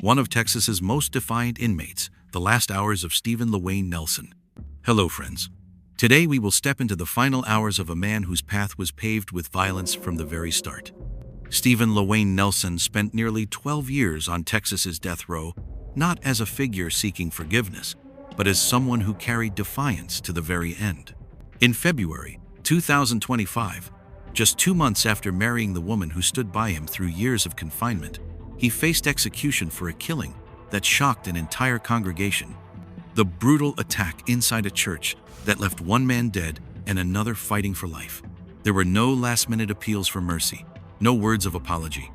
one of Texas's most defiant inmates, the last hours of Steven Lawayne Nelson. Hello, friends. Today we will step into the final hours of a man whose path was paved with violence from the very start. Steven Lawayne Nelson spent nearly 12 years on Texas's death row, not as a figure seeking forgiveness, but as someone who carried defiance to the very end. In February 2025, just 2 months after marrying the woman who stood by him through years of confinement, he faced execution for a killing that shocked an entire congregation. The brutal attack inside a church that left one man dead and another fighting for life. There were no last-minute appeals for mercy, no words of apology.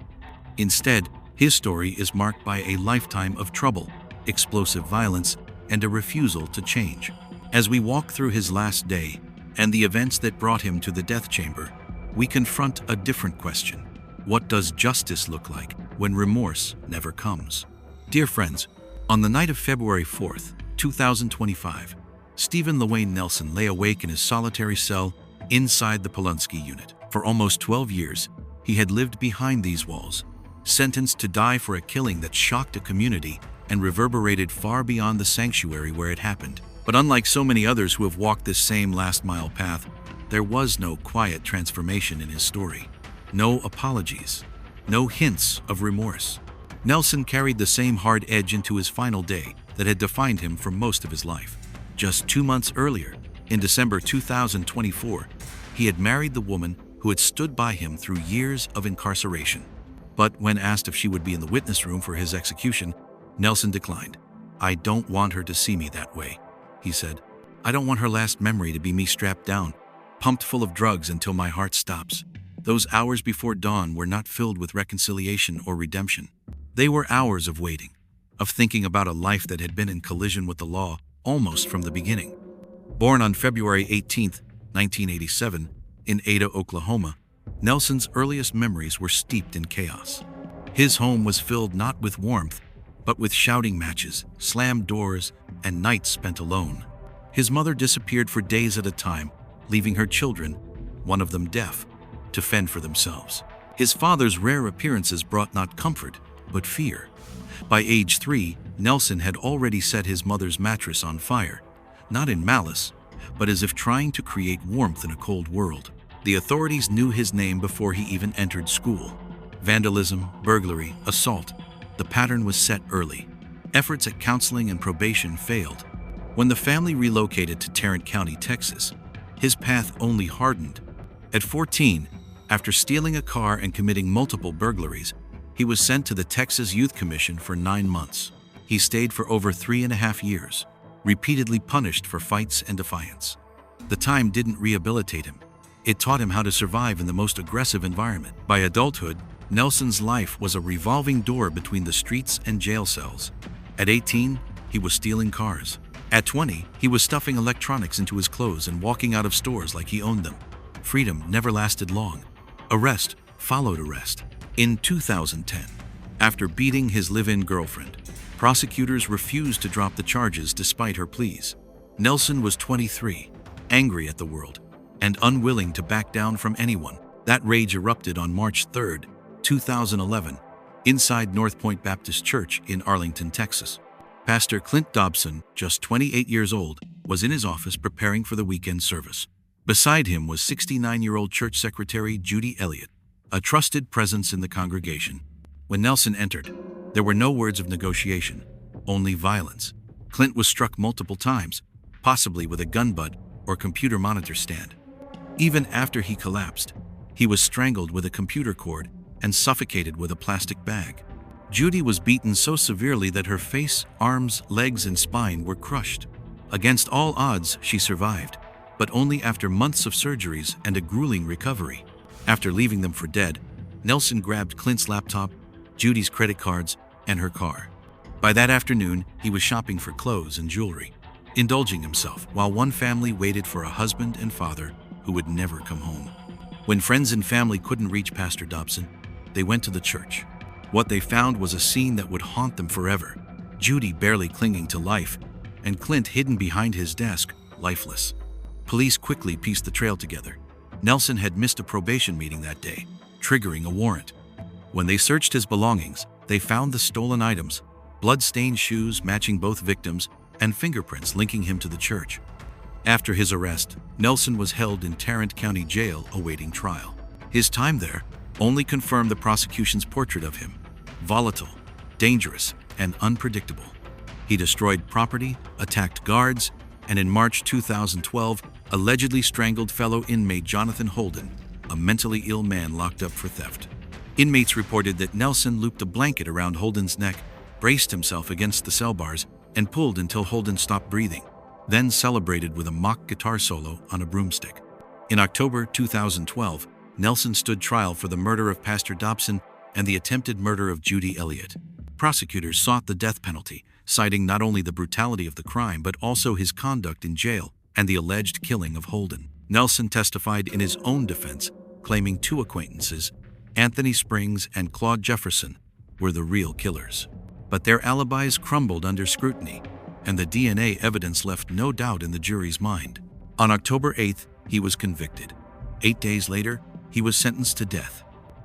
Instead, his story is marked by a lifetime of trouble, explosive violence, and a refusal to change. As we walk through his last day and the events that brought him to the death chamber, we confront a different question. What does justice look like when remorse never comes? Dear friends, on the night of February 4th, 2025, Steven Lawayne Nelson lay awake in his solitary cell inside the Polunsky unit. For almost 12 years, he had lived behind these walls, sentenced to die for a killing that shocked a community and reverberated far beyond the sanctuary where it happened. But unlike so many others who have walked this same last-mile path, there was no quiet transformation in his story. No apologies, no hints of remorse. Nelson carried the same hard edge into his final day that had defined him for most of his life. Just 2 months earlier, in December 2024, he had married the woman who had stood by him through years of incarceration. But when asked if she would be in the witness room for his execution, Nelson declined. "I don't want her to see me that way," he said. "I don't want her last memory to be me strapped down, pumped full of drugs until my heart stops." Those hours before dawn were not filled with reconciliation or redemption. They were hours of waiting, of thinking about a life that had been in collision with the law almost from the beginning. Born on February 18, 1987, in Ada, Oklahoma, Nelson's earliest memories were steeped in chaos. His home was filled not with warmth, but with shouting matches, slammed doors, and nights spent alone. His mother disappeared for days at a time, leaving her children, one of them deaf, to fend for themselves. His father's rare appearances brought not comfort, but fear. By age 3, Nelson had already set his mother's mattress on fire, not in malice, but as if trying to create warmth in a cold world. The authorities knew his name before he even entered school. Vandalism, burglary, assault. The pattern was set early. Efforts at counseling and probation failed. When the family relocated to Tarrant County, Texas, his path only hardened. At 14, after stealing a car and committing multiple burglaries, he was sent to the Texas Youth Commission for 9 months. He stayed for over 3.5 years, repeatedly punished for fights and defiance. The time didn't rehabilitate him. It taught him how to survive in the most aggressive environment. By adulthood, Nelson's life was a revolving door between the streets and jail cells. At 18, he was stealing cars. At 20, he was stuffing electronics into his clothes and walking out of stores like he owned them. Freedom never lasted long. Arrest followed arrest. In 2010, after beating his live-in girlfriend, prosecutors refused to drop the charges despite her pleas. Nelson was 23, angry at the world, and unwilling to back down from anyone. That rage erupted on March 3, 2011, inside North Point Baptist Church in Arlington, Texas. Pastor Clint Dobson, just 28 years old, was in his office preparing for the weekend service. Beside him was 69-year-old church secretary Judy Elliot, a trusted presence in the congregation. When Nelson entered, there were no words of negotiation, only violence. Clint was struck multiple times, possibly with a gun butt or computer monitor stand. Even after he collapsed, he was strangled with a computer cord and suffocated with a plastic bag. Judy was beaten so severely that her face, arms, legs, and spine were crushed. Against all odds, she survived, but only after months of surgeries and a grueling recovery. After leaving them for dead, Nelson grabbed Clint's laptop, Judy's credit cards, and her car. By that afternoon, he was shopping for clothes and jewelry, indulging himself while one family waited for a husband and father who would never come home. When friends and family couldn't reach Pastor Dobson, they went to the church. What they found was a scene that would haunt them forever. Judy barely clinging to life, and Clint hidden behind his desk, lifeless. Police quickly pieced the trail together. Nelson had missed a probation meeting that day, triggering a warrant. When they searched his belongings, they found the stolen items, blood-stained shoes matching both victims, and fingerprints linking him to the church. After his arrest, Nelson was held in Tarrant County Jail awaiting trial. His time there only confirmed the prosecution's portrait of him: volatile, dangerous, and unpredictable. He destroyed property, attacked guards, and in March 2012, allegedly strangled fellow inmate Jonathan Holden, a mentally ill man locked up for theft. Inmates reported that Nelson looped a blanket around Holden's neck, braced himself against the cell bars, and pulled until Holden stopped breathing, then celebrated with a mock guitar solo on a broomstick. In October 2012, Nelson stood trial for the murder of Pastor Dobson and the attempted murder of Judy Elliot. Prosecutors sought the death penalty, citing not only the brutality of the crime but also his conduct in jail and the alleged killing of Holden. Nelson testified in his own defense, claiming two acquaintances, Anthony Springs and Claude Jefferson, were the real killers. But their alibis crumbled under scrutiny, and the DNA evidence left no doubt in the jury's mind. On October 8th, he was convicted. 8 days later, he was sentenced to death.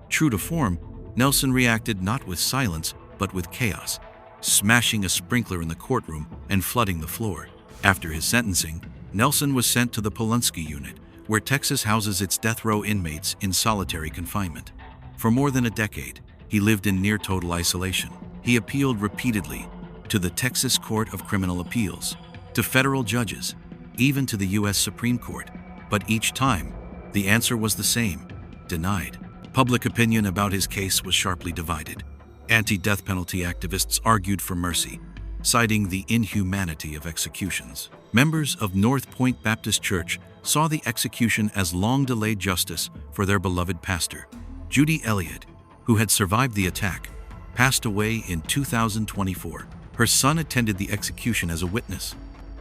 True to form, Nelson reacted not with silence, but with chaos, smashing a sprinkler in the courtroom and flooding the floor. After his sentencing, Nelson was sent to the Polunsky unit, where Texas houses its death row inmates in solitary confinement. For more than a decade, he lived in near-total isolation. He appealed repeatedly to the Texas Court of Criminal Appeals, to federal judges, even to the U.S. Supreme Court, but each time, the answer was the same: denied. Public opinion about his case was sharply divided. Anti-death penalty activists argued for mercy, citing the inhumanity of executions. Members of North Point Baptist Church saw the execution as long-delayed justice for their beloved pastor. Judy Elliot, who had survived the attack, passed away in 2024. Her son attended the execution as a witness.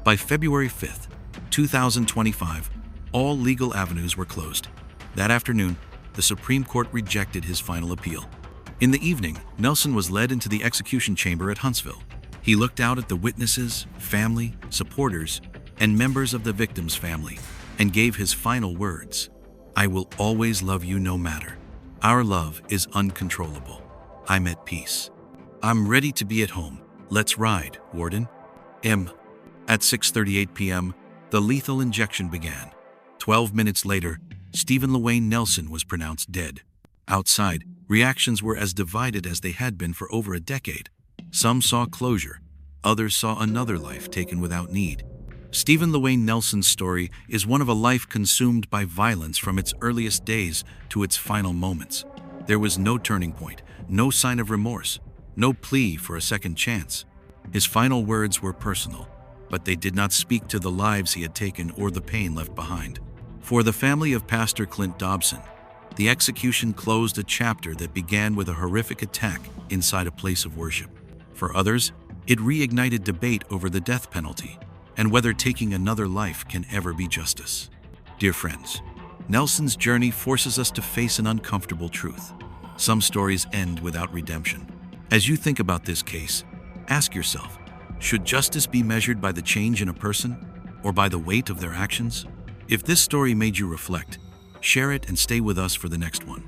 By February 5th, 2025, all legal avenues were closed. That afternoon, the Supreme Court rejected his final appeal. In the evening, Nelson was led into the execution chamber at Huntsville. He looked out at the witnesses, family, supporters, and members of the victim's family, and gave his final words: "I will always love you no matter. Our love is uncontrollable. I'm at peace. I'm ready to be at home. Let's ride, Warden." At 6:38 p.m., the lethal injection began. 12 minutes later, Steven Lawayne Nelson was pronounced dead. Outside, reactions were as divided as they had been for over a decade. Some saw closure, others saw another life taken without need. Steven Lawayne Nelson's story is one of a life consumed by violence from its earliest days to its final moments. There was no turning point, no sign of remorse, no plea for a second chance. His final words were personal, but they did not speak to the lives he had taken or the pain left behind. For the family of Pastor Clint Dobson, the execution closed a chapter that began with a horrific attack inside a place of worship. For others, it reignited debate over the death penalty and whether taking another life can ever be justice. Dear friends, Nelson's journey forces us to face an uncomfortable truth. Some stories end without redemption. As you think about this case, ask yourself, should justice be measured by the change in a person or by the weight of their actions? If this story made you reflect, share it and stay with us for the next one.